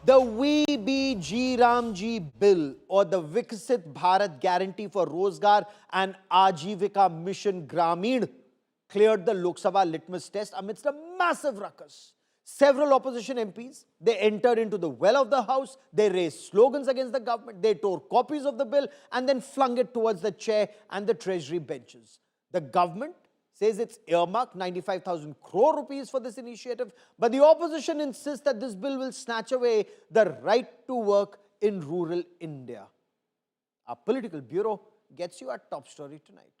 The VBG Ramji Bill, or the Vikasit Bharat Guarantee for Rozgar and Aajivika Mission Grameed, cleared the Lok Sabha litmus test amidst a massive ruckus. Several opposition MPs, they entered into the well of the house, they raised slogans against the government, they tore copies of the bill and then flung it towards the chair and the treasury benches. The government says it's earmarked 95,000 crore rupees for this initiative, but the opposition insists that this bill will snatch away the right to work in rural India. Our political bureau gets you our top story tonight.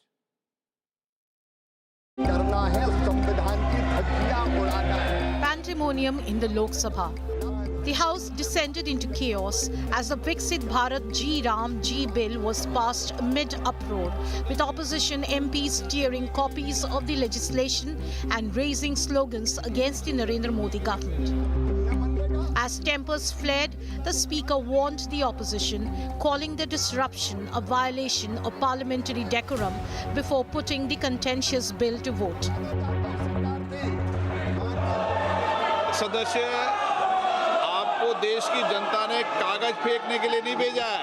Pandemonium in the Lok Sabha. The House descended into chaos as the Viksit Bharat G bill was passed amid uproar, with opposition MPs tearing copies of the legislation and raising slogans against the Narendra Modi government. As tempers flared, the Speaker warned the opposition, calling the disruption a violation of parliamentary decorum before putting the contentious bill to vote. सदस्य आपको देश की जनता ने कागज फेंकने के लिए नहीं भेजा है,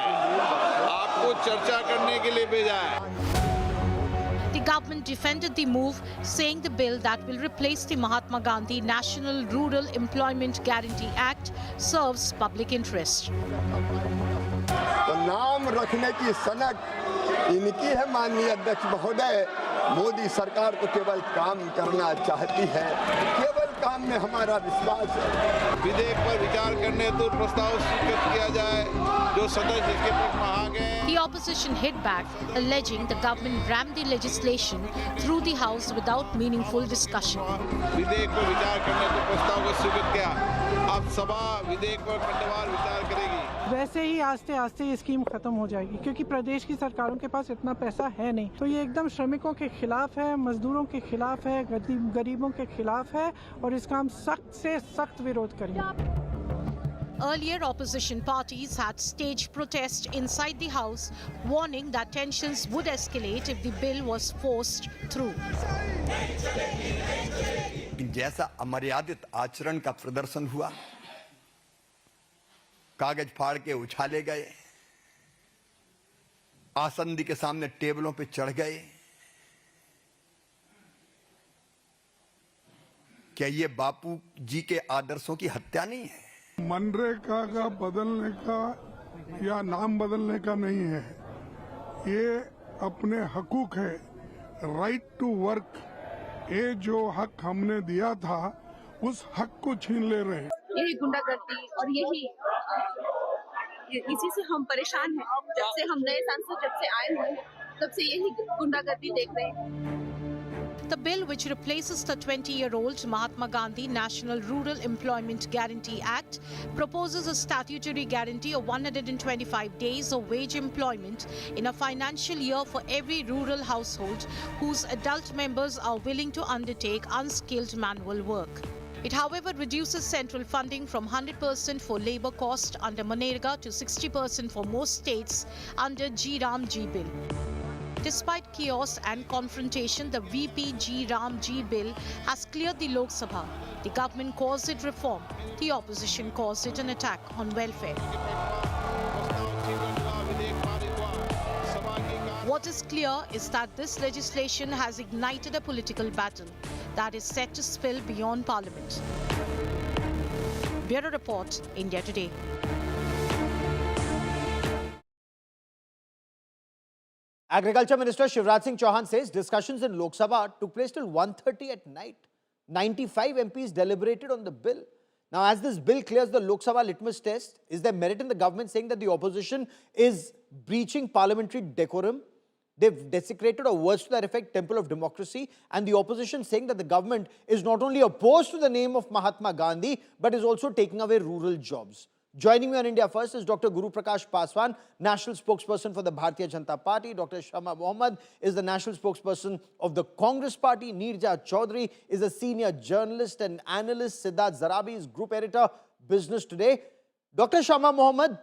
आपको चर्चा करने के लिए भेजा है. The government defended the move, saying the bill that will replace the Mahatma Gandhi National Rural Employment Guarantee Act serves public interest. तो नाम रखने की सनक इनकी है माननीय अध्यक्ष महोदय. मोदी सरकार तो केवल काम करना चाहती है, केवल काम में हमारा विश्वास है. विधेयक पर विचार करने तो प्रस्ताव स्वीकृत किया जाए जो सदस्य इसके पक्ष में आ गए. The opposition hit back, alleging the government rammed the legislation through the House without meaningful discussion. विधेयक पर विचार करने तो प्रस्ताव को स्वीकृत किया. अब सभा विधेयक पर खंडवार विचार करेगी. वैसे ही आस्ते आस्ते ये स्कीम खत्म हो जाएगी, क्योंकि प्रदेश की सरकारों के पास इतना पैसा है नहीं. तो ये एकदम श्रमिकों के खिलाफ है, मजदूरों के खिलाफ है, गरीबों के खिलाफ है, और इसका हम सख्त से सख्त विरोध करेंगे. Earlier, opposition parties had staged protests inside the House, warning that tensions would escalate if the bill was forced through. जैसा अमर्यादित आचरण का प्रदर्शन हुआ, कागज फाड़ के उछाले गए, आसंदी के सामने टेबलों पे चढ़ गए. क्या ये बापू जी के आदर्शों की हत्या नहीं है? मनरेगा का बदलने का या नाम बदलने का नहीं है, ये अपने हकूक है. राइट टू वर्क, ये जो हक हमने दिया था उस हक को छीन ले रहे हैं. यही गुंडागर्दी और इसी से हम परेशान हैं. जब से हम नए सांसद जब से आए हुए हैं, तब से यही गुंडागर्दी देख रहे हैं. The bill, which replaces the 20-year-old Mahatma Gandhi National Rural Employment Guarantee Act, proposes a statutory guarantee of 125 days of wage employment in a financial year for every rural household whose adult members are willing to undertake unskilled manual work. It, however, reduces central funding from 100% for labour cost under MNREGA to 60% for most states under G bill. Despite chaos and confrontation, the VPG bill has cleared the Lok Sabha. The government calls it reform. The opposition calls it an attack on welfare. What is clear is that this legislation has ignited a political battle that is set to spill beyond Parliament. Bureau Report, India Today. Agriculture Minister Shivraj Singh Chauhan says discussions in Lok Sabha took place till 1:30 at night. 95 MPs deliberated on the bill. Now, as this bill clears the Lok Sabha litmus test, is there merit in the government saying that the opposition is breaching parliamentary decorum? They've desecrated, or words to that effect, temple of democracy, and the opposition saying that the government is not only opposed to the name of Mahatma Gandhi, but is also taking away rural jobs. Joining me on India First is Dr. Guru Prakash Paswan, National Spokesperson for the Bharatiya Janata Party. Dr. Shama Mohammed is the National Spokesperson of the Congress Party. Neerja Chaudhary is a senior journalist and analyst. Siddharth Zarabi is Group Editor, Business Today. Dr. Shama Mohammed,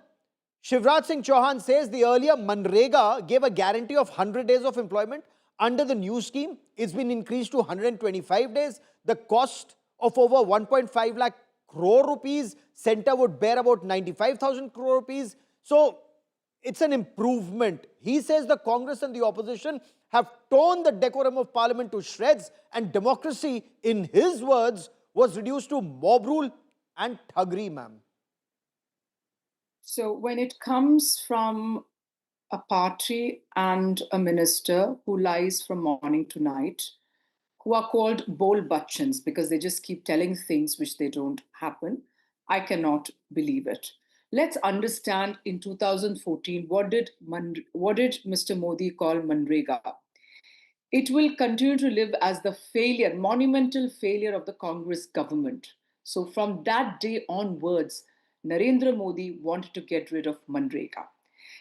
Shivraj Singh Chauhan says the earlier MNREGA gave a guarantee of 100 days of employment. Under the new scheme, it's been increased to 125 days. The cost of over 1.5 lakh crore rupees. Center would bear about 95,000 crore rupees. So it's an improvement. He says the Congress and the opposition have torn the decorum of parliament to shreds, and democracy, in his words, was reduced to mob rule and thuggery, ma'am. So when it comes from a party and a minister who lies from morning to night, who are called bol bachchans because they just keep telling things which they don't happen, I cannot believe it. Let's understand in 2014, what did Mr. Modi call MNREGA? It will continue to live as the failure, monumental failure of the Congress government. So from that day onwards, Narendra Modi wanted to get rid of MNREGA.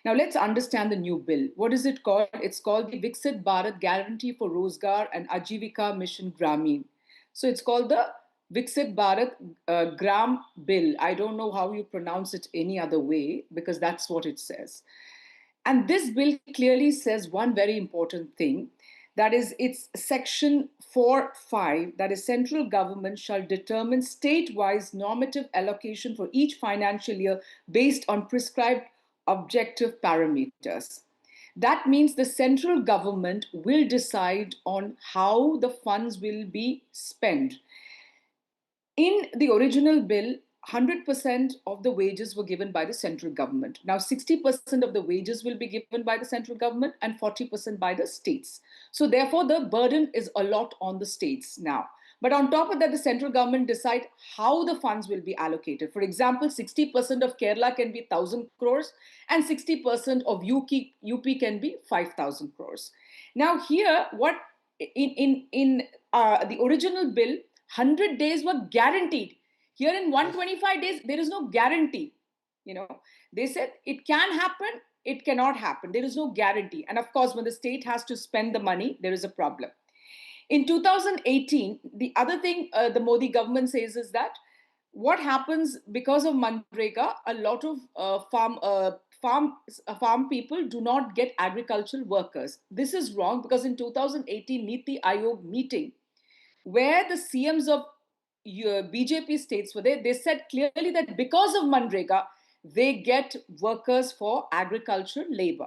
Now let's understand the new bill. What is it called? It's called the Vikasit Bharat Guarantee for Rozgar and Aajivika Mission Grameed. So it's called the Vikasit Bharat Gram Bill. I don't know how you pronounce it any other way because that's what it says. And this bill clearly says one very important thing. That is, it's section 4.5, that is, central government shall determine state-wise normative allocation for each financial year based on prescribed objective parameters. That means the central government will decide on how the funds will be spent. In the original bill, 100% of the wages were given by the central government. Now, 60% of the wages will be given by the central government and 40% by the states. So therefore, the burden is a lot on the states now. But on top of that, the central government decide how the funds will be allocated. For example, 60% of Kerala can be 1,000 crores and 60% of UP can be 5,000 crores. Now here, what in the original bill, 100 days were guaranteed. Here in 125 days, there is no guarantee. They said it can happen, it cannot happen. There is no guarantee. And of course, when the state has to spend the money, there is a problem. In 2018, the other thing the Modi government says is that what happens because of MNREGA, a lot of farm people do not get agricultural workers. This is wrong because in 2018 Niti Aayog meeting, where the CMs of BJP states were there, they said clearly that because of MNREGA, they get workers for agricultural labor.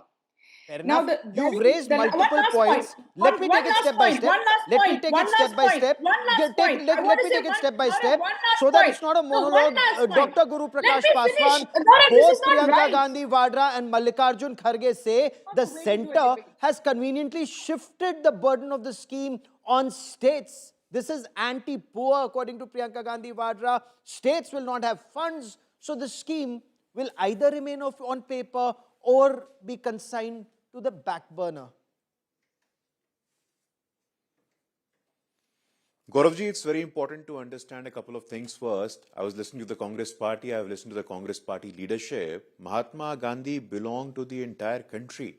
Now, you've raised multiple points. Let me take it step by step. Let me take it step by step. Let me take it step by step so that it's not a monologue. Dr. Guru Prakash Paswan, both Priyanka Gandhi Vadra and Mallikarjun Kharge say the centre has conveniently shifted the burden of the scheme on states. This is anti-poor, according to Priyanka Gandhi Vadra. States will not have funds, so the scheme will either remain on paper or be consigned to the back burner. Gauravji, it's very important to understand a couple of things first. I was listening to the Congress party, I have listened to the Congress party leadership. Mahatma Gandhi belonged to the entire country.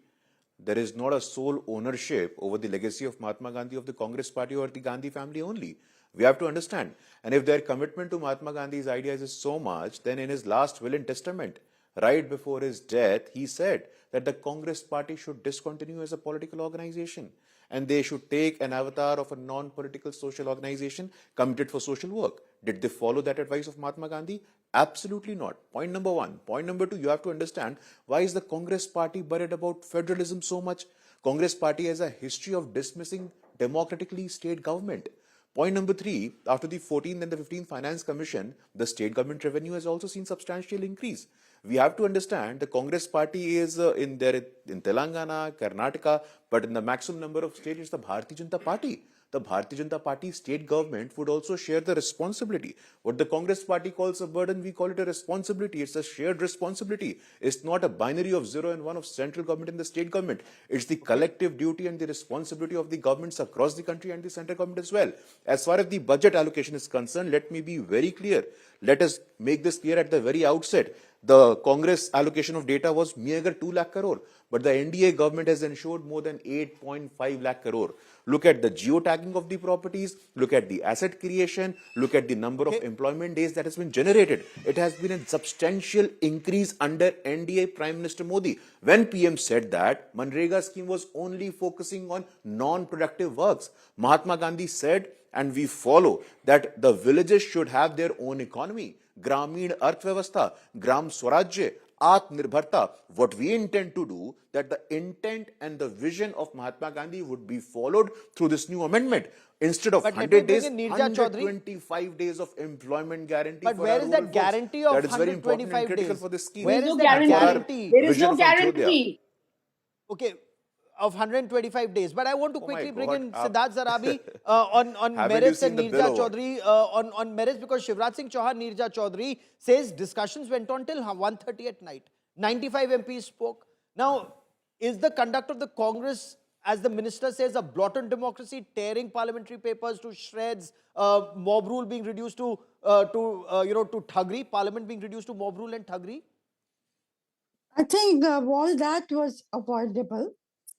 There is not a sole ownership over the legacy of Mahatma Gandhi of the Congress party or the Gandhi family only. We have to understand. And if their commitment to Mahatma Gandhi's ideas is so much, then in his last will and testament, right before his death, he said that the Congress party should discontinue as a political organization and they should take an avatar of a non-political social organization committed for social work. Did they follow that advice of Mahatma Gandhi? Absolutely not. Point number one. Point number two, you have to understand why is the Congress party worried about federalism so much? Congress party has a history of dismissing democratically state government. Point number three, after the 14th and the 15th Finance Commission, the state government revenue has also seen substantial increase. We have to understand the Congress party is in Telangana, Karnataka, but in the maximum number of states, it's the Bharatiya Janata Party. The Bharatiya Janata Party state government would also share the responsibility. What the Congress party calls a burden, we call it a responsibility. It's a shared responsibility. It's not a binary of 0 and 1 of central government and the state government. It's the collective duty and the responsibility of the governments across the country and the central government as well. As far as the budget allocation is concerned, let me be very clear. Let us make this clear at the very outset. The Congress allocation of data was mere 2 lakh crore, but the NDA government has ensured more than 8.5 lakh crore. Look at the geotagging of the properties, look at the asset creation, look at the number of employment days that has been generated. It has been a substantial increase under NDA Prime Minister Modi. When PM said that, MNREGA scheme was only focusing on non-productive works. Mahatma Gandhi said and we follow that the villages should have their own economy, Grameed Arthvyavastha, Gram Swarajya, Atmanirbharta, what we intend to do, that the intent and the vision of Mahatma Gandhi would be followed through this new amendment. Instead of But let me 100 bring days, in Neerja Chaudhary. 125 days of employment guarantee. But for where our is rural that folks. guarantee of That is very important and 125 critical days? for this scheme. Where There is is no that guarantee. guarantee? There is Vision no of Antyodaya. guarantee. Okay, of 125 days. But I want to Oh my quickly bring God, in Siddharth Zarabi on Haven't you merits seen and the Neerja bill or what? Chaudhary on merits, because Shivraj Singh Chauhan, Neerja Chaudhary says discussions went on till 1:30 at night. 95 MPs spoke. Now, is the conduct of the Congress, as the minister says, a blot on democracy, tearing parliamentary papers to shreds, mob rule being reduced to thuggery, parliament being reduced to mob rule and thuggery? I think all that was avoidable.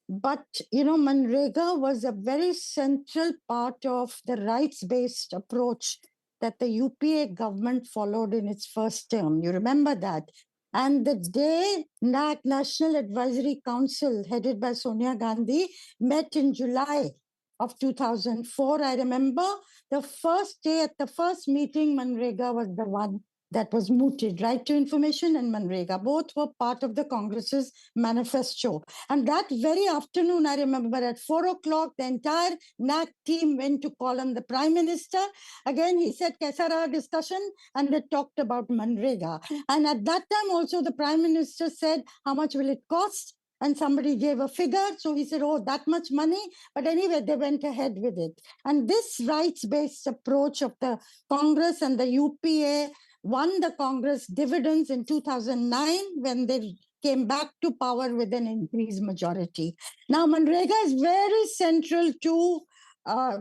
But, MNREGA was a very central part of the rights-based approach that the UPA government followed in its first term. You remember that? And the day NAC, National Advisory Council, headed by Sonia Gandhi, met in July of 2004, I remember the first day at the first meeting, MNREGA was the one that was mooted. Right to Information and MNREGA, both were part of the Congress's manifesto. And that very afternoon, I remember at 4 o'clock, the entire NAC team went to call on the Prime Minister. Again, he said, "Kaisa raha discussion?" And they talked about MNREGA. And at that time also, the Prime Minister said, "How much will it cost?" And somebody gave a figure. So he said, "Oh, that much money." But anyway, they went ahead with it. And this rights-based approach of the Congress and the UPA won the Congress dividends in 2009 when they came back to power with an increased majority. Now, MNREGA is very central to,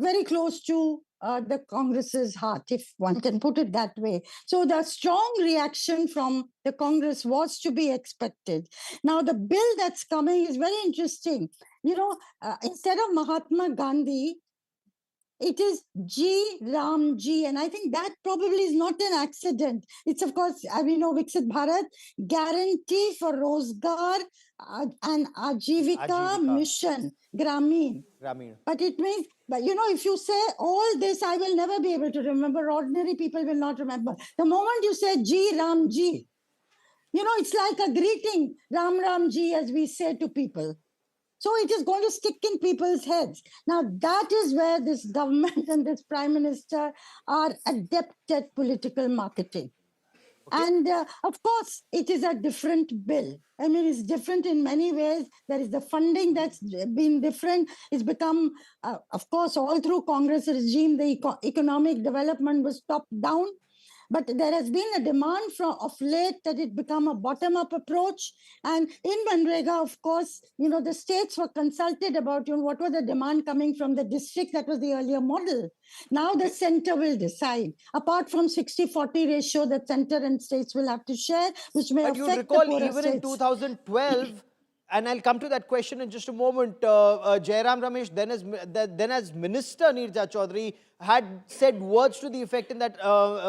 very close to the Congress's heart, if one can put it that way. So the strong reaction from the Congress was to be expected. Now, the bill that's coming is very interesting. Instead of Mahatma Gandhi, it is G Ram G, and I think that probably is not an accident. It's, of course, Vikasit Bharat Guarantee for Rozgar and Aajivika Mission, Grameed. But it means, if you say all this, I will never be able to remember. Ordinary people will not remember. The moment you say G Ram G, it's like a greeting, Ram Ram Ji, as we say to people. So it is going to stick in people's heads. Now, that is where this government and this Prime Minister are adept at political marketing. Okay. And of course, it is a different bill. It's different in many ways. There is the funding that's been different. It's become, of course, all through Congress regime, the economic development was top down. But there has been a demand of late that it become a bottom-up approach. And in MNREGA, of course, the states were consulted about what was the demand coming from the district. That was the earlier model. Now the center will decide. Apart from 60-40 ratio that center and states will have to share, which may affect the poorer states. But you recall even in 2012, and I'll come to that question in just a moment, Jairam Ramesh, then as Minister Neerja Chaudhary, had said words to the effect in that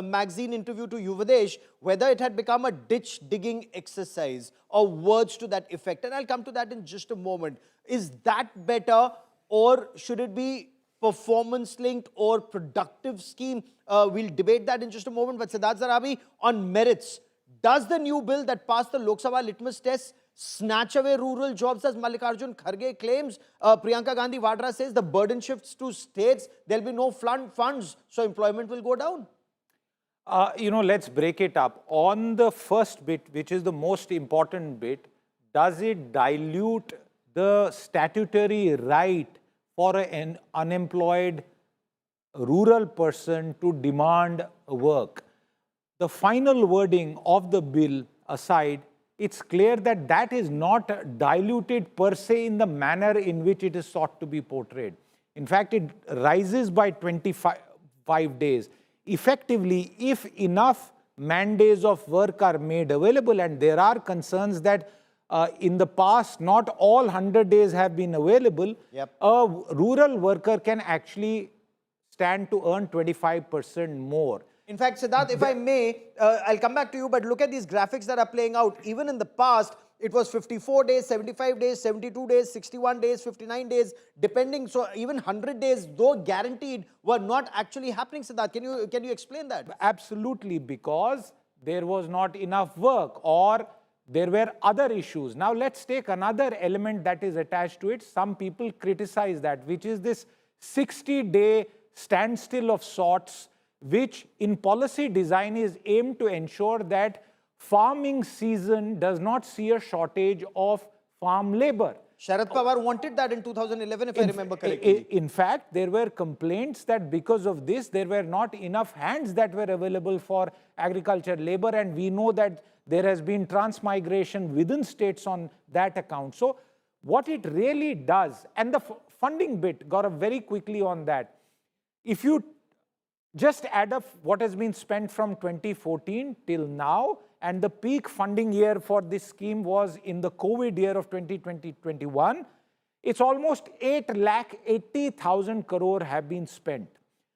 magazine interview to Yuvadesh, whether it had become a ditch-digging exercise or words to that effect. And I'll come to that in just a moment. Is that better, or should it be performance-linked or productive scheme? We'll debate that in just a moment. But Siddharth Zarabi, on merits, does the new bill that passed the Lok Sabha litmus test snatch away rural jobs, as Mallikarjun Kharge claims? Priyanka Gandhi Vadra says the burden shifts to states. There'll be no funds, so employment will go down. Let's break it up. On the first bit, which is the most important bit, does it dilute the statutory right for an unemployed rural person to demand work? The final wording of the bill aside, it's clear that that is not diluted per se in the manner in which it is sought to be portrayed. In fact, it rises by 25 days. Effectively, if enough man days of work are made available, and there are concerns that in the past, not all 100 days have been available, a rural worker can actually stand to earn 25% more. In fact, Siddharth, if I may, I'll come back to you, but look at these graphics that are playing out. Even in the past, it was 54 days, 75 days, 72 days, 61 days, 59 days, depending. So even 100 days, though guaranteed, were not actually happening, Siddharth. Can you explain that? Absolutely, because there was not enough work or there were other issues. Now let's take another element that is attached to it. Some people criticize that, which is this 60-day standstill of sorts, which in policy design is aimed to ensure that farming season does not see a shortage of farm labor. Sharad Pawar wanted that in 2011, if I remember correctly. In fact, there were complaints that because of this, there were not enough hands that were available for agriculture labor, and we know that there has been transmigration within states on that account. So what it really does, and the funding bit, Gaurav, very quickly on that, if you just add up what has been spent from 2014 till now, and the peak funding year for this scheme was in the COVID year of 2020-21, it's almost 8,80,000 crore have been spent.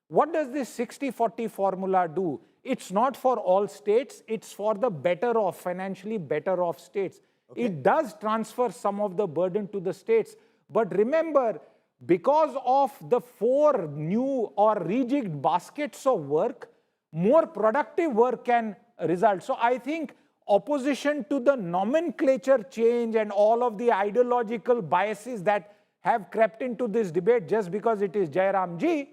What does this 60-40 formula do? It's not for all states, it's for the better off, financially better off states. Okay. It does transfer some of the burden to the states. But remember, because of the 4 new or rejigged baskets of work, more productive work can result. So I think opposition to the nomenclature change and all of the ideological biases that have crept into this debate just because it is Jairamji,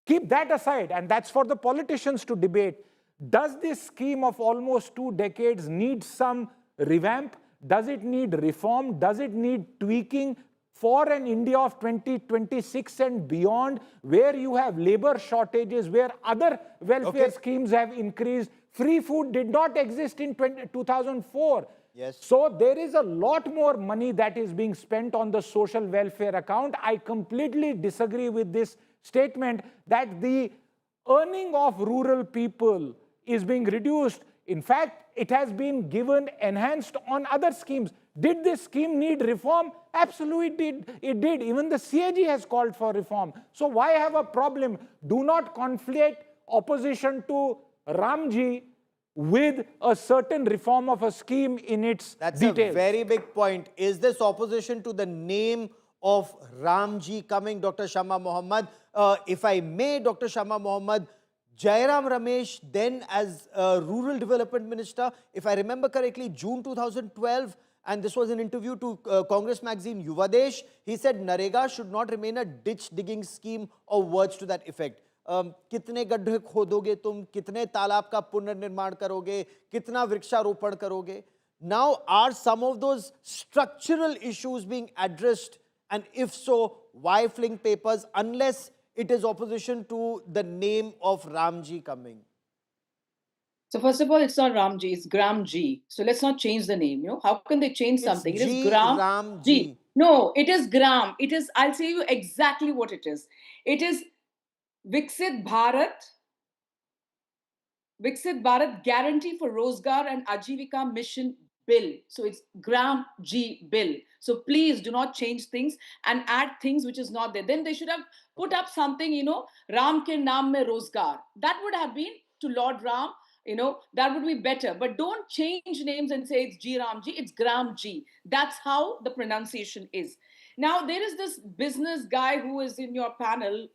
keep that aside, and that's for the politicians to debate. Does this scheme of almost 2 decades need some revamp? Does it need reform? Does it need tweaking? For an India of 2026 and beyond, where you have labor shortages, where other welfare schemes have increased, free food did not exist in 2004. Yes. So there is a lot more money that is being spent on the social welfare account. I completely disagree with this statement that the earning of rural people is being reduced. In fact, it has been given enhanced on other schemes. Did this scheme need reform? Absolutely it did. Even the CAG has called for reform. So why have a problem? Do not conflate opposition to Ramji with a certain reform of a scheme in its That's details. A very big point. Is this opposition to the name of Ramji coming, Dr. Shama Mohammed? If I may, Dr. Shama Mohammed, Jairam Ramesh, then as Rural Development Minister, if I remember correctly, June 2012, and this was an interview to Congress magazine Yuvadesh, he said NREGA should not remain a ditch digging scheme, or words to that effect. कितने गड्ढे खोदोगे तुम, कितने तालाब का पुनर्निर्माण करोगे, कितना वृक्षारोपण करोगे? Now, are some of those structural issues being addressed? And if so, why fling papers unless it is opposition to the name of Ramji coming? So first of all, it's not Ramji, it's Gramji. So let's not change the name. You know, how can they change something? It is Ramji. No, it is Gram. It is. I'll tell you exactly what it is. It is Vikasit Bharat Guarantee for Rozgar and Aajivika Mission Bill. So it's Gram G Bill. So please do not change things and add things which is not there. Then they should have put up something, you know, Ram ke naam mein Rozgar. That would have been to Lord Ram, you know, that would be better. But don't change names and say it's G Ram G, it's Gram G. That's how the pronunciation is. Now, there is this business guy who is in your panel.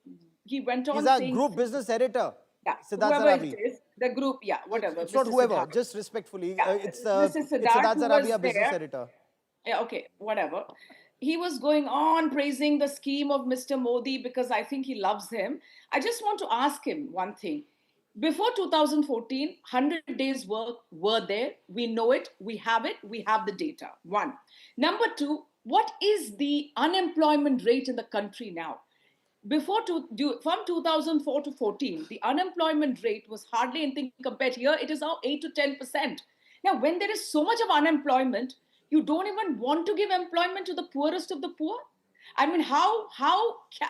He went on saying... He's a group business editor. Yeah, Siddharth whoever Zarabi. it is, the group, yeah, whatever. It's not whoever, just respectfully. Yeah, It's Siddharth Zarabi, a business editor. Yeah, okay, whatever. He was going on praising the scheme of Mr. Modi because I think he loves him. I just want to ask him one thing. Before 2014, 100 days work were there. We know it. We have the data. One. Number two, what is the unemployment rate in the country now? From 2004 to 14, the unemployment rate was hardly anything compared. Here, it is now 8 to 10%. Now, when there is so much of unemployment, you don't even want to give employment to the poorest of the poor? I mean, how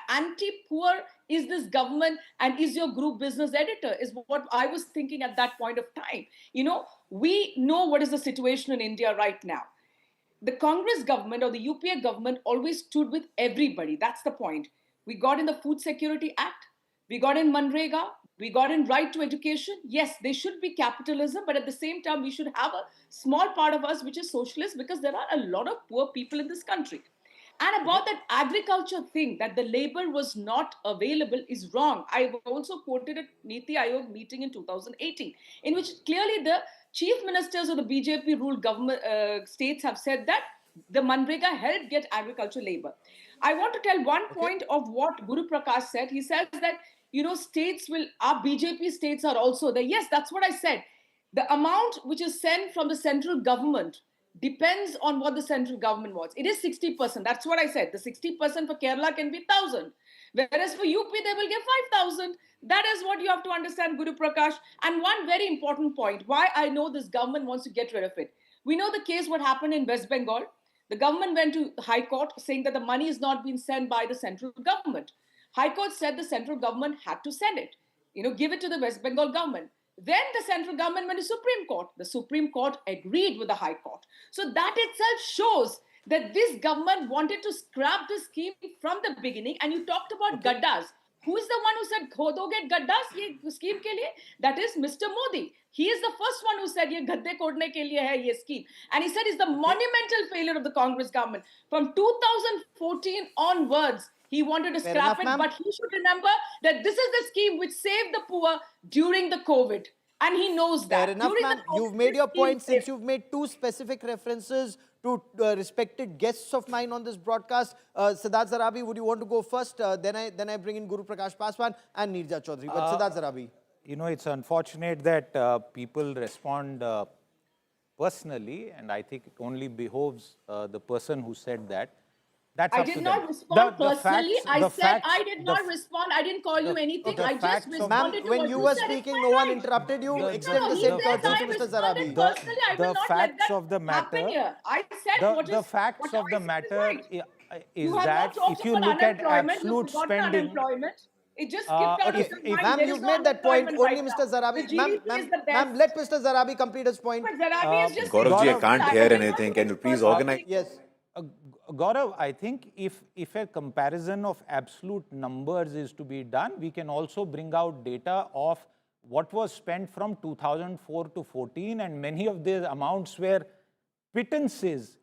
anti-poor is this government and is your group business editor is what I was thinking at that point of time. You know, we know what is the situation in India right now. The Congress government or the UPA government always stood with everybody. That's the point. We got in the Food Security Act. We got in MNREGA. We got in right to education. Yes, they should be capitalism, but at the same time, we should have a small part of us which is socialist, because there are a lot of poor people in this country. And about that agriculture thing, that the labor was not available, is wrong. I've also quoted a Niti Aayog meeting in 2018, in which clearly the chief ministers of the BJP ruled government states have said that the MNREGA helped get agriculture labor. I want to tell one point of what Guru Prakash said. He says that, states our BJP states are also there. Yes, that's what I said. The amount which is sent from the central government depends on what the central government wants. It is 60%. That's what I said. The 60% for Kerala can be 1,000. Whereas for UP, they will give 5,000. That is what you have to understand, Guru Prakash. And one very important point, why I know this government wants to get rid of it. We know the case, what happened in West Bengal. The government went to the High Court saying that the money is not being sent by the central government. High Court said the central government had to send it, give it to the West Bengal government. Then the central government went to Supreme Court. The Supreme Court agreed with the High Court. So that itself shows that this government wanted to scrap the scheme from the beginning. And you talked about gaddas. Who is the one who said, khodoge gaddas ye scheme ke liye? That is Mr. Modi. He is the first one who said, ye gadde kodne ke liye hai ye scheme. And he said it's the monumental failure of the Congress government. From 2014 onwards, he wanted to scrap it, but he should remember that this is the scheme which saved the poor during the COVID. And he knows that. Fair enough, ma'am. You've made your point. Since you've made two specific references to respected guests of mine on this broadcast, Siddharth Zarabi, would you want to go first? Then I bring in Guru Prakash Paswan and Neerja Chaudhary. But Siddharth Zarabi. It's unfortunate that people respond personally, and I think it only behoves the person who said that. I did not respond personally. I said I did not respond. I didn't call you anything. I just responded to what you said. When you were speaking, no one interrupted you. Extend the same courtesy to Mr. Zarabi. Personally, I will not let that happen here. I said what is... The facts of the matter is that if you look at absolute spending... It just skipped out of your mind. Ma'am, you've made that point. Only Mr. Zarabi. Ma'am, let Mr. Zarabi complete his point. But Zarabi is just... Gaurav, I can't hear anything. Can you please organize? Yes. Gaurav, I think if a comparison of absolute numbers is to be done, we can also bring out data of what was spent from 2004 to 14, and many of these amounts were pittances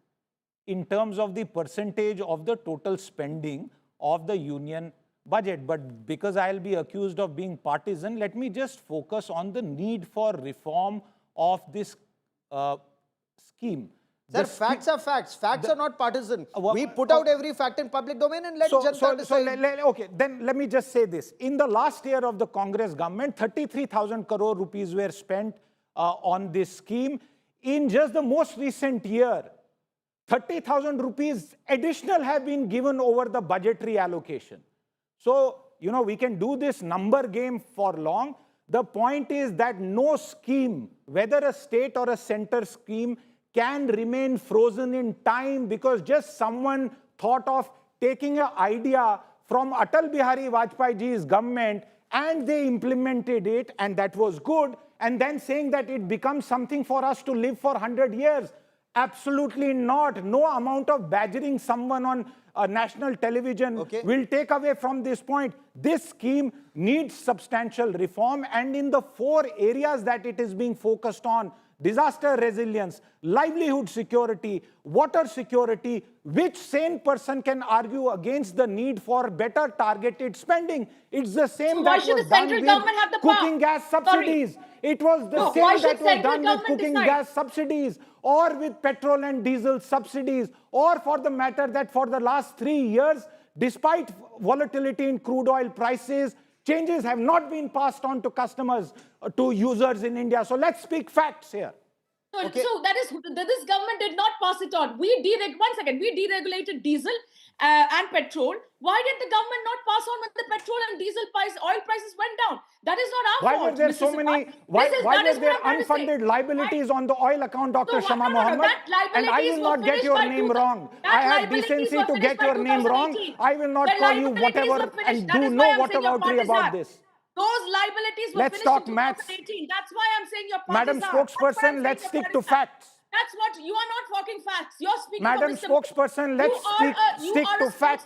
in terms of the percentage of the total spending of the union budget. But because I'll be accused of being partisan, let me just focus on the need for reform of this scheme. Sir, facts are facts. Facts are not partisan. We put out every fact in public domain and let Janata decide. Okay, then let me just say this. In the last year of the Congress government, 33,000 crore rupees were spent on this scheme. In just the most recent year, 30,000 rupees additional have been given over the budgetary allocation. So, we can do this number game for long. The point is that no scheme, whether a state or a center scheme, can remain frozen in time because just someone thought of taking an idea from Atal Bihari Vajpayee ji's government and they implemented it, and that was good, and then saying that it becomes something for us to live for 100 years. Absolutely not. No amount of badgering someone on national television will take away from this point. This scheme needs substantial reform, and in the 4 areas that it is being focused on, disaster resilience, livelihood security, water security, which sane person can argue against the need for better targeted spending? It's the same that was done with cooking gas subsidies. It was the same that was done with cooking gas subsidies, or with petrol and diesel subsidies, or for the matter that for the last 3 years, despite volatility in crude oil prices, changes have not been passed on to customers, to users in India. So let's speak facts here. So that is, this government did not pass it on. We deregulated diesel and petrol. Why did the government not pass on when the petrol and diesel oil prices went down? That is not our fault. Why were there so many, why were there unfunded liabilities on the oil account, Dr. Shama Mohammed? And I will not get your name wrong. I have decency to get your name wrong. I will not call you whatever and do no whatever about this. Those liabilities were Let's talk in maths. 2018. That's why I'm saying you're Madam Spokesperson, let's stick to facts. That's what you are not talking facts. You're speaking Madam for Mr. spokesperson, let's stick to facts.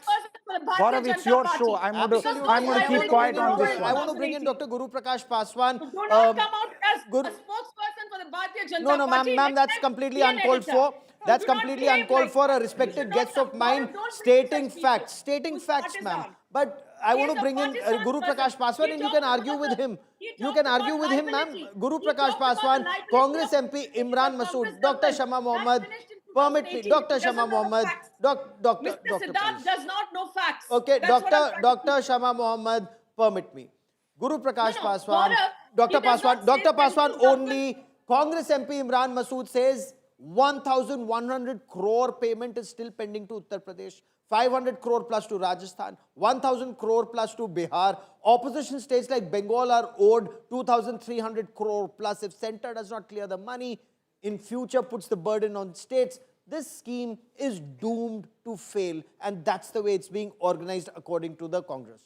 Gaurav, it's your show. I'm going to keep quiet on this I one. want to bring in Dr. Guru Prakash Paswan. Do not come out as Guru- a spokesperson for the Bharatiya Janata No, Party. ma'am, Next that's time, completely be an uncalled editor. for. No, That's do not completely behave uncalled like for. that. A respected You should guest not of come. mine Gaurav, don't stating bring such facts, people stating whose facts, parties ma'am. are. But I He want is to a bring in partisan Guru person. Prakash Paswan, He and you can talked argue about with the- him. he You talked can about argue with him, ma'am. liability. Guru He Prakash talked about the Paswan, liability Congress of MP the Imran Congress Masood, Dr. government. Shama That Mohammed. finished in Permit me, 2018. Dr. He doesn't Shama know Mohammed. facts. Doctor, Mr. Siddharth please. does not know facts. Okay, That's what I'm trying to Dr. Shama Mohammed, permit me. Guru Prakash No, Paswan, Gaurav, Dr. he does not Paswan, say Dr. Paswan central only. Congress MP Imran Masood says 1,100 crore payment is still pending to Uttar Pradesh, 500 crore plus to Rajasthan, 1,000 crore plus to Bihar. Opposition states like Bengal are owed 2,300 crore plus. If center does not clear the money, in future puts the burden on states. This scheme is doomed to fail, and that's the way it's being organized according to the Congress.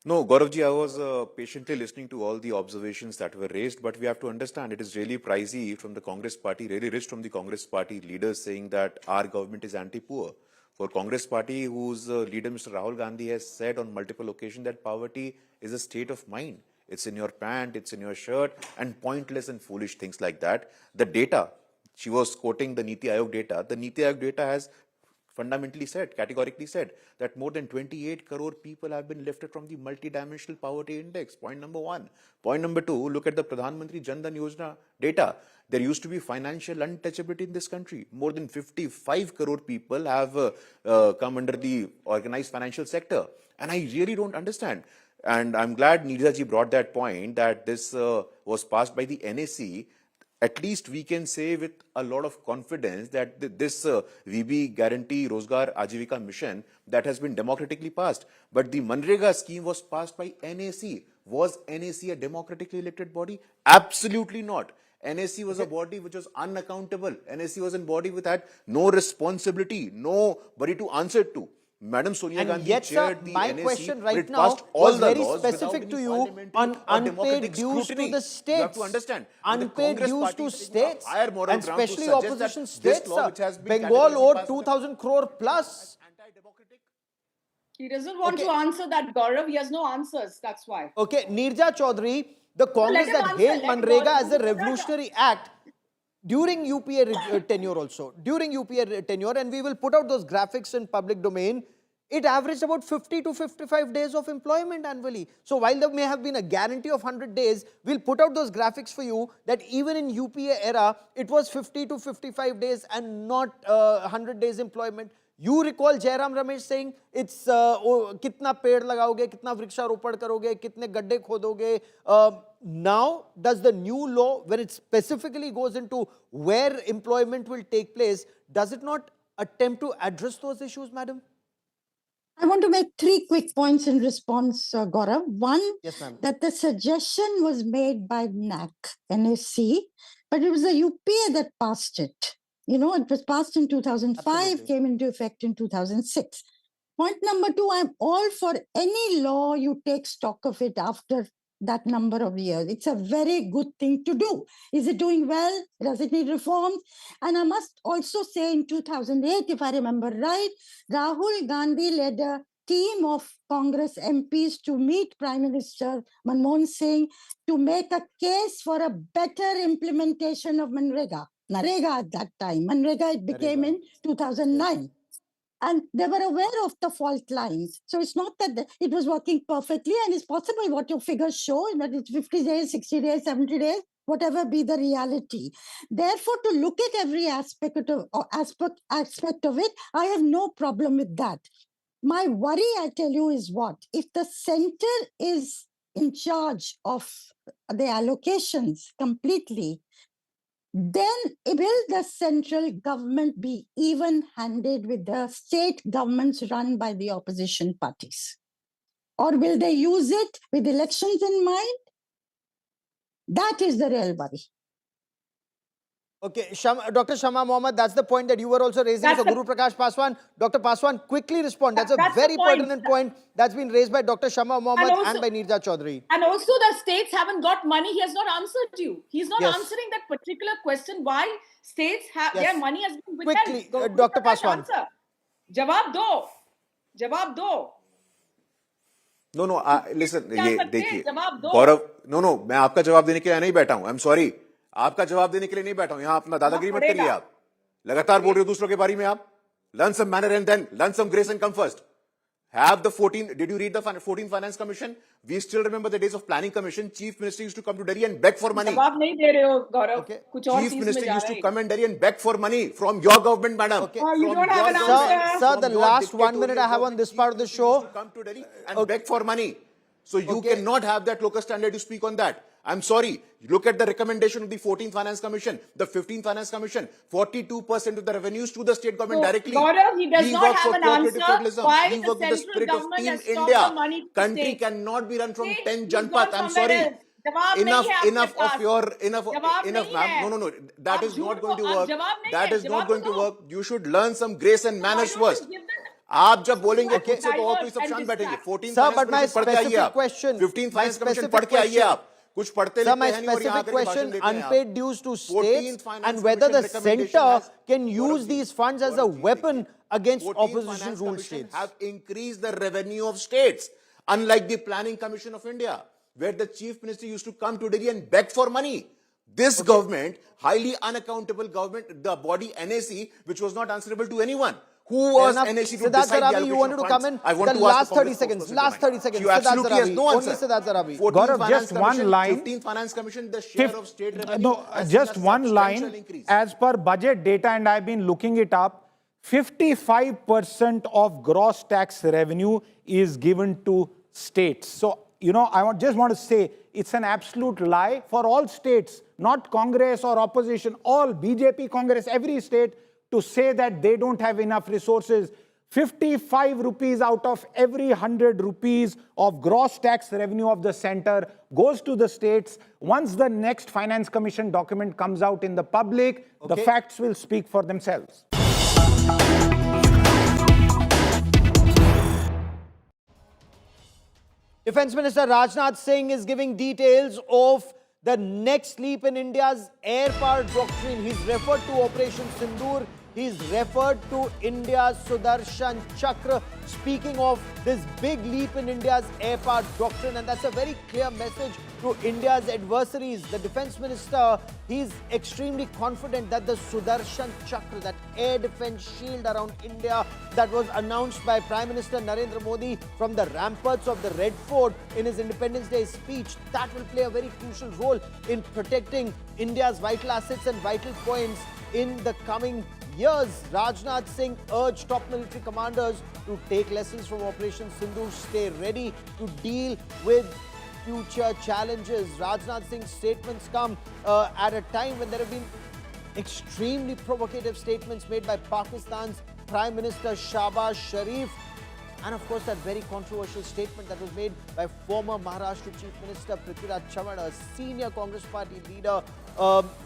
No, Gauravji, I was patiently listening to all the observations that were raised, but we have to understand it is really pricey from the Congress party, really rich from the Congress party leaders saying that our government is anti-poor. For Congress party, whose leader, Mr. Rahul Gandhi, has said on multiple occasions that poverty is a state of mind. It's in your pant, it's in your shirt, and pointless and foolish things like that. The data, she was quoting the Niti Aayog data. The Niti Aayog data has fundamentally said, categorically said, that more than 28 crore people have been lifted from the multidimensional poverty index. Point number one. Point number two, look at the Pradhan Mantri Jan Dhan Yojana data. There used to be financial untouchability in this country. More than 55 crore people have come under the organized financial sector. And I really don't understand. And I'm glad Neerja ji brought that point that this was passed by the NAC. At least we can say with a lot of confidence that this VB guarantee Rozgar Aajivika mission that has been democratically passed. But the MNREGA scheme was passed by NAC. Was NAC a democratically elected body? Absolutely not. NAC was a body which was unaccountable. NAC was a body which had no responsibility, nobody to answer to. Madam Sonia Gandhi yet, chaired sir, the my NAC, question but right it now passed all was the very laws specific without to any you parliamentary on or unpaid democratic dues scrutiny. to the states. You have to understand. And the Unpaid Congress dues party to is taking states, a higher moral and ground to especially suggest opposition that this states. law, which has been Bengal categorically owed passed 2,000 crore plus. anti-democratic. He doesn't want to answer that, Gaurav. He has no answers. That's why. Okay, Neerja Chaudhary, the let Congress him that answer. hailed Let him MNREGA answer. as a revolutionary act during UPA tenure also, during UPA tenure, and we will put out those graphics in public domain, it averaged about 50 to 55 days of employment annually. So while there may have been a guarantee of 100 days, we'll put out those graphics for you that even in UPA era, it was 50 to 55 days and not 100 days employment. You recall Jairam Ramesh saying, it's kitna ped lagaoge, kitna vriksharopad karoge, kitne gadde khodoge. Now, does the new law, when it specifically goes into where employment will take place, does it not attempt to address those issues, madam? I want to make 3 quick points in response, Gaurav. One, yes, ma'am, that the suggestion was made by NAC, but it was the UPA that passed it. You know, it was passed in 2005, absolutely, came into effect in 2006. Point number 2, I'm all for any law you take stock of it after that number of years. It's a very good thing to do. Is it doing well? Does it need reforms? And I must also say in 2008, if I remember right, Rahul Gandhi led a team of Congress MPs to meet Prime Minister Manmohan Singh to make a case for a better implementation of MNREGA. NREGA at that time. MNREGA it became in 2009. Yes. And they were aware of the fault lines. So it's not that it was working perfectly, and it's possible what your figures show that it's 50 days, 60 days, 70 days, whatever be the reality. Therefore, to look at every aspect of it, I have no problem with that. My worry, I tell you, is what? If the center is in charge of the allocations completely, then will the central government be even-handed with the state governments run by the opposition parties? Or will they use it with elections in mind? That is the real worry. Okay, Dr. Shama Mohammed, that's the point that you were also raising. So Guru Prakash Paswan, Dr. Paswan, quickly respond. That's a very pertinent point that's been raised by Dr. Shama Mohammed and by Neerja Chaudhary. And also the states haven't got money. He has not answered you. He's not Yes. answering that particular question. Why states have their money has been withheld. Quickly, Guru Dr. Prakash, Paswan. answer. Jawab do. Jawab do. No, listen, क्या ये करते हैं? देखिए जवाब दो। गौरव, no, मैं आपका जवाब देने के लिए नहीं बैठा हूं, आई एम सॉरी, आपका जवाब देने के लिए नहीं बैठा हूं, यहां अपना दादागिरी मत करिए आप, लगातार बोल रहे हो दूसरों के बारे में आप, learn some manner and then learn some grace and come first. Have the 14, did you read the 14th Finance Commission? We still remember the days of Planning Commission. Chief Minister used to come to Delhi and beg for money. जवाब नहीं दे रहे हो गौरव. कुछ और Chief चीज में Minister जा used रहे to हैं. come and Delhi and beg for money from your government, madam. Okay. You don't have an answer. Sir, the last 1 minute I have on this part of the show. Come to Delhi and beg for money. So you cannot have that locus standard to speak on that. I'm sorry. Look at the recommendation of the 14th Finance Commission, the 15th Finance Commission, 42% of the revenues to the state government directly. Gaurav, he does not works have for an cooperative answer federalism. why He the works with the central spirit of government Team has stopped India. the money to Country state. cannot be run from See, 10 he's Janpath. gone I'm somewhere sorry. else. जवाब नहीं Enough है आपके of pass. your जवाब enough, नहीं ma'am. है. No. That आप is not झूठ going to को- आप work. जवाब नहीं That है. is not जवाब going तो to दो. work. You should learn some grace and manners Why don't first. you give them- आप जब बोलेंगे खुद से तो और कोई Divert सब and शांत बैठेंगे. distract. 14th Sir, Finance but my Commission पढ़ के आइए specific आप. question, 15th my Finance Commission specific पढ़ के आइए question- आप. कुछ पढ़ते Sir, लिखते my हैं नहीं और यहाँ specific आकर के भाषण question, देते हैं आप. unpaid dues to 14th states Finance and whether the Commission recommendation centre has- can use these funds as a weapon against 14th opposition Finance ruled Commission states. have increased the revenue of states, unlike the Planning Commission of India, where the Chief Minister used to come to Delhi and beg for money. This government, highly unaccountable government, the body NAC, which was not answerable to anyone. Who was Enough. NAC to Siddharth decide the Zarabi, allocation you wanted of to funds? come in? I want The to ask last the 30 Congress seconds. spokesperson Last tonight. 30 seconds. She Siddharth absolutely has Zarabi. no Only answer. Siddharth Zarabi. 14th Gaurav, Finance just one Commission, line. 15th Finance Commission, the share of state revenue No, has just seen a one substantial line. increase. As per budget data, and I've been looking it up, 55% of gross tax revenue is given to states. So, just want to say it's an absolute lie for all states, not Congress or opposition, all BJP, Congress, every state, to say that they don't have enough resources. 55 rupees out of every 100 rupees of gross tax revenue of the center goes to the states. Once the next Finance Commission document comes out in the public, the facts will speak for themselves. Defence Minister Rajnath Singh is giving details of the next leap in India's air power doctrine. He's referred to Operation Sindoor. He's referred to India's Sudarshan Chakra, speaking of this big leap in India's air power doctrine. And that's a very clear message to India's adversaries. The Defence Minister, he's extremely confident that the Sudarshan Chakra, that air defence shield around India that was announced by Prime Minister Narendra Modi from the ramparts of the Red Fort in his Independence Day speech, that will play a very crucial role in protecting India's vital assets and vital points in the coming years. Rajnath Singh urged top military commanders to take lessons from Operation Sindoor, stay ready to deal with future challenges. Rajnath Singh's statements come at a time when there have been extremely provocative statements made by Pakistan's Prime Minister Shahbaz Sharif. And of course, that very controversial statement that was made by former Maharashtra Chief Minister Prithviraj Chavan, a senior Congress party leader,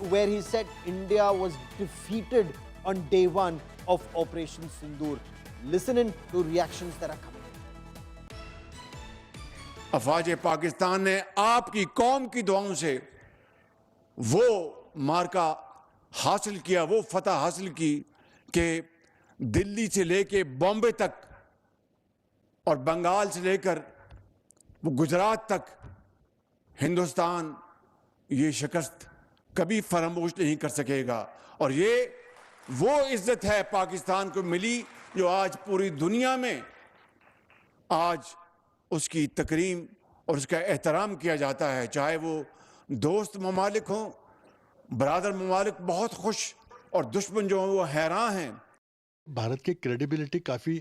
where he said India was defeated on day one of Operation Sindoor. Listen in to reactions that are coming. अफवाज Pakistan ने आपकी कौम की दुआओं से वो मार्का हासिल किया, वो फतह हासिल की कि दिल्ली से लेके बॉम्बे तक और बंगाल से लेकर वो गुजरात तक हिंदुस्तान ये शिकस्त कभी फरामोश नहीं कर सकेगा। और ये वो इज्जत है पाकिस्तान को मिली जो आज पूरी दुनिया में आज उसकी तकरीम और उसका एहतराम किया जाता है, चाहे वो दोस्त ममालिक हों, बरादर ममालिक बहुत खुश और दुश्मन जो वो हैरान हैं। भारत की क्रेडिबिलिटी काफ़ी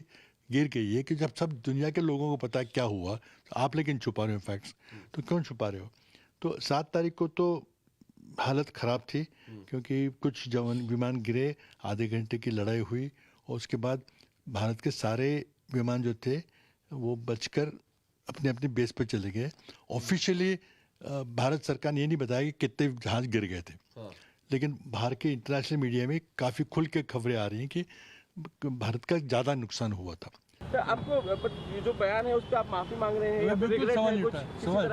गिर गई है कि जब सब दुनिया के लोगों को पता है क्या हुआ, आप लेकिन छुपा रहे हो फैक्ट्स, तो क्यों छुपा रहे हो? तो 7 तारीख को तो हालत ख़राब थी क्योंकि कुछ विमान गिरे, आधे घंटे की लड़ाई हुई और उसके बाद भारत के सारे विमान जो थे वो बचकर अपने अपने बेस पर चले गए। ऑफिशियली भारत सरकार ने ये नहीं बताया कि कितने जहाज गिर गए थे, लेकिन बाहर के इंटरनेशनल मीडिया में काफ़ी खुल के खबरें आ रही हैं कि भारत का ज़्यादा नुकसान हुआ था। तो आपको ये जो बयान है उस पर आप माफी मांग रहे हैं? बिल्कुल सवाल नहीं उठा,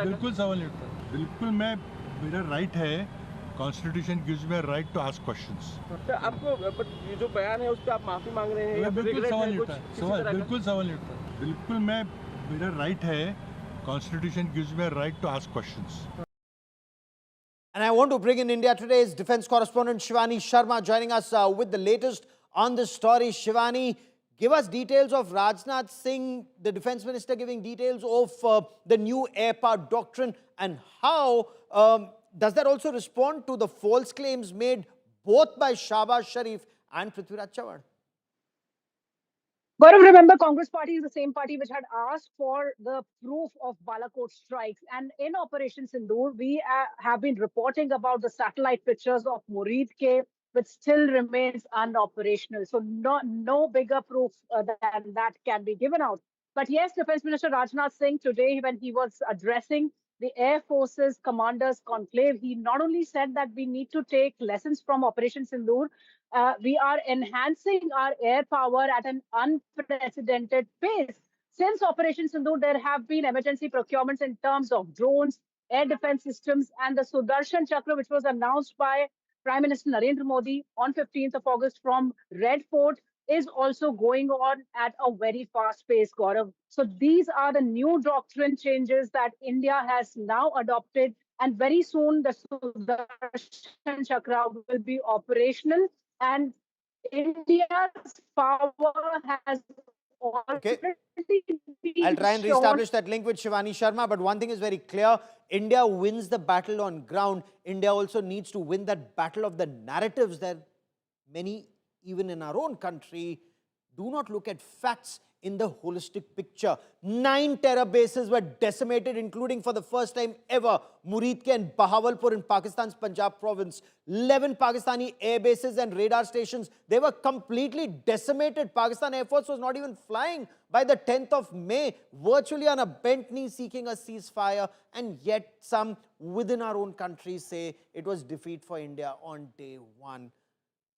बिल्कुल सवाल नहीं उठा, बिल्कुल मेरा राइट है, constitution gives me right to ask questions. तो आपको ये जो बयान है उस पर आप माफी मांग रहे हैं? बिल्कुल सवाल नहीं उठा, बिल्कुल सवाल नहीं उठा, बिल्कुल मेरा राइट है, constitution gives me right to ask questions. And I want to bring in India Today's defense correspondent Shivani Sharma joining us with the latest on this story. Shivani, give us details of Rajnath Singh, the defense minister, giving details of the new air power doctrine, and how does that also respond to the false claims made both by Shahbaz Sharif and Prithviraj Chavan? Gaurav, remember, Congress party is the same party which had asked for the proof of Balakot strikes. And in Operation Sindoor, we have been reporting about the satellite pictures of Murid K, which still remains unoperational. So no bigger proof than that can be given out. But yes, Defense Minister Rajnath Singh today, when he was addressing the Air Force's Commanders Conclave, he not only said that we need to take lessons from Operation Sindoor, we are enhancing our air power at an unprecedented pace. Since Operation Sindoor, there have been emergency procurements in terms of drones, air defense systems, and the Sudarshan Chakra, which was announced by Prime Minister Narendra Modi on 15th of August from Red Fort, is also going on at a very fast pace, Gaurav. So these are the new doctrine changes that India has now adopted, and very soon the Sudarshan Chakra will be operational, and India's power has already been I'll try and shown. reestablish that link with Shivani Sharma, but one thing is very clear. India wins the battle on ground. India also needs to win that battle of the narratives that many, even in our own country, do not look at facts in the holistic picture. 9 terror bases were decimated, including for the first time ever, Murid Ke and Bahawalpur in Pakistan's Punjab province. 11 Pakistani air bases and radar stations, they were completely decimated. Pakistan Air Force was not even flying by the 10th of May, virtually on a bent knee seeking a ceasefire. And yet some within our own country say it was defeat for India on day one.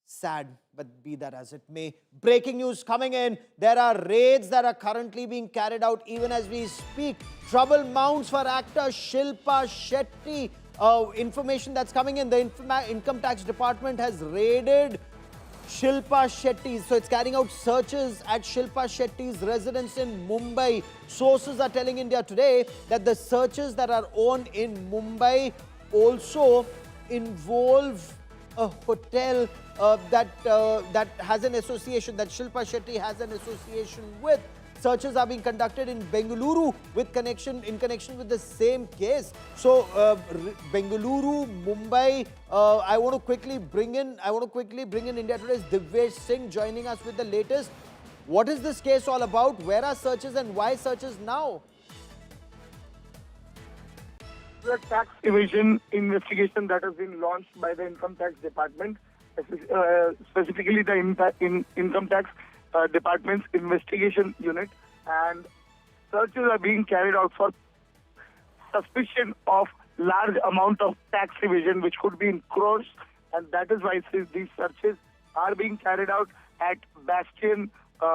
Sad, but be that as it may. Breaking news coming in. There are raids that are currently being carried out even as we speak. Trouble mounts for actor Shilpa Shetty. Information that's coming in. The Income Tax Department has raided Shilpa Shetty. So it's carrying out searches at Shilpa Shetty's residence in Mumbai. Sources are telling India Today that the searches that are on in Mumbai also involve a hotel that has an association, that Shilpa Shetty has an association with. Searches are being conducted in Bengaluru in connection with the same case. So Bengaluru, Mumbai. I want to quickly bring in India Today's Divyesh Singh joining us with the latest. What is this case all about? Where are searches and why searches now? The tax evasion investigation that has been launched by the Income Tax Department, specifically the Income Tax Department's investigation unit, and searches are being carried out for suspicion of large amount of tax evasion, which could be in crores, and that is why these searches are being carried out at Bastion,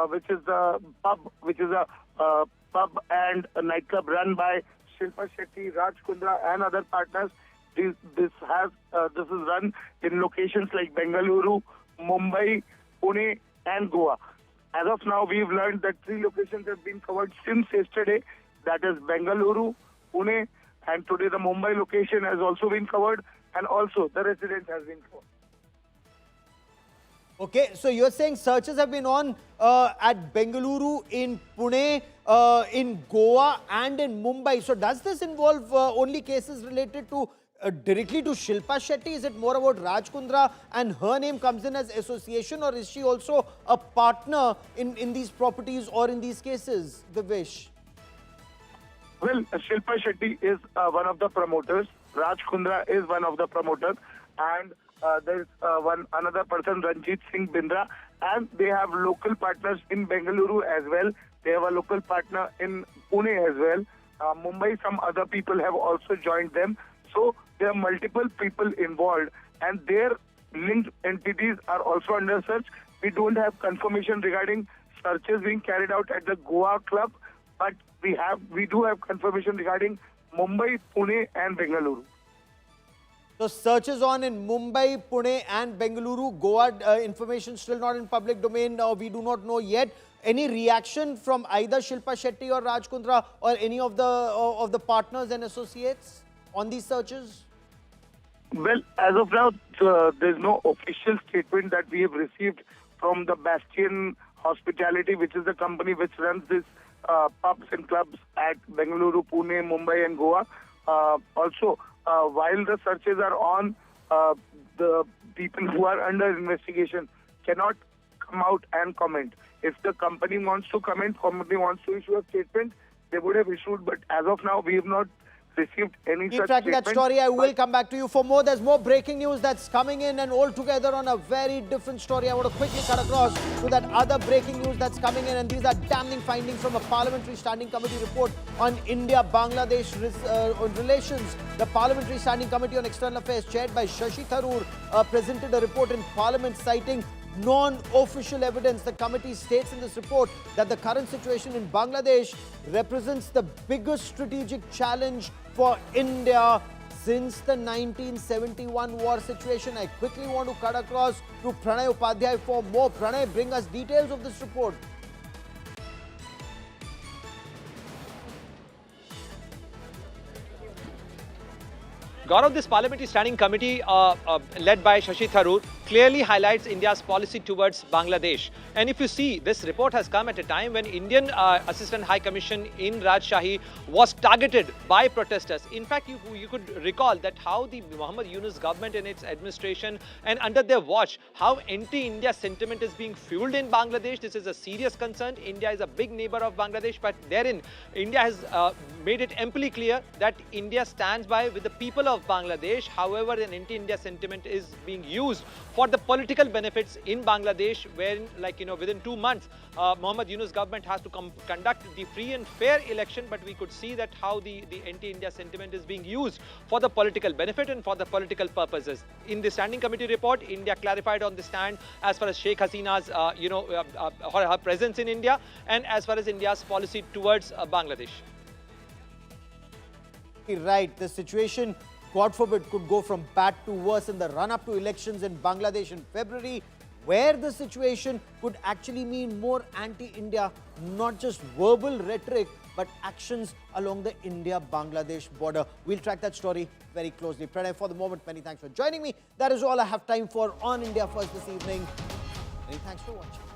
which is a pub and a nightclub run by Shilpa Shetty, Raj Kundra and other partners. This is run in locations like Bengaluru, Mumbai, Pune and Goa. As of now, we've learned that 3 locations have been covered since yesterday. That is Bengaluru, Pune, and today the Mumbai location has also been covered, and also the residence has been covered. Okay, so you're saying searches have been on at Bengaluru, in Pune, in Goa and in Mumbai. So does this involve only cases related to directly to Shilpa Shetty? Is it more about Raj Kundra and her name comes in as association, or is she also a partner in these properties or in these cases, Divyesh? Well, Shilpa Shetty is one of the promoters. Raj Kundra is one of the promoters, and there is another person, Ranjit Singh Bindra, and they have local partners in Bengaluru as well. They have a local partner in Pune as well. Mumbai, some other people have also joined them. So there are multiple people involved, and their linked entities are also under search. We don't have confirmation regarding searches being carried out at the Goa club, but we do have confirmation regarding Mumbai, Pune and Bengaluru. So searches on in Mumbai, Pune and Bengaluru. Goa information still not in public domain. We do not know yet. Any reaction from either Shilpa Shetty or Raj Kundra or any of the partners and associates on these searches? Well, as of now, there's no official statement that we have received from the Bastion Hospitality, which is the company which runs this pubs and clubs at Bengaluru, Pune, Mumbai and Goa. Also, while the searches are on, the people who are under investigation cannot come out and comment. If the company wants to comment, company wants to issue a statement, they would have issued. But as of now, we have not received any Keep such tracking statement. that story. I will come back to you for more. There's more breaking news that's coming in, and altogether on a very different story. I want to quickly cut across to that other breaking news that's coming in, and these are damning findings from a Parliamentary Standing Committee report on India-Bangladesh relations. The Parliamentary Standing Committee on External Affairs, chaired by Shashi Tharoor, presented a report in Parliament citing non-official evidence. The committee states in this report that the current situation in Bangladesh represents the biggest strategic challenge for India since the 1971 war situation. I quickly want to cut across to Pranay Upadhyay for more. Pranay, bring us details of this report. Gaurav, this Parliamentary Standing Committee led by Shashi Tharoor clearly highlights India's policy towards Bangladesh. And if you see, this report has come at a time when Indian Assistant High Commission in Rajshahi was targeted by protesters. In fact, you could recall that how the Muhammad Yunus government and its administration and under their watch, how anti-India sentiment is being fueled in Bangladesh. This is a serious concern. India is a big neighbor of Bangladesh, but therein, India has made it amply clear that India stands by with the people of Bangladesh. However, an anti-India sentiment is being used for the political benefits in Bangladesh, when, within 2 months, Muhammad Yunus government has to conduct the free and fair election, but we could see that how the anti-India sentiment is being used for the political benefit and for the political purposes. In the Standing Committee report, India clarified on the stand as far as Sheikh Hasina's, her presence in India, and as far as India's policy towards Bangladesh. Right, the situation, God forbid, could go from bad to worse in the run-up to elections in Bangladesh in February, where the situation could actually mean more anti-India, not just verbal rhetoric, but actions along the India-Bangladesh border. We'll track that story very closely. Pranay, for the moment, many thanks for joining me. That is all I have time for on India First this evening. Many thanks for watching.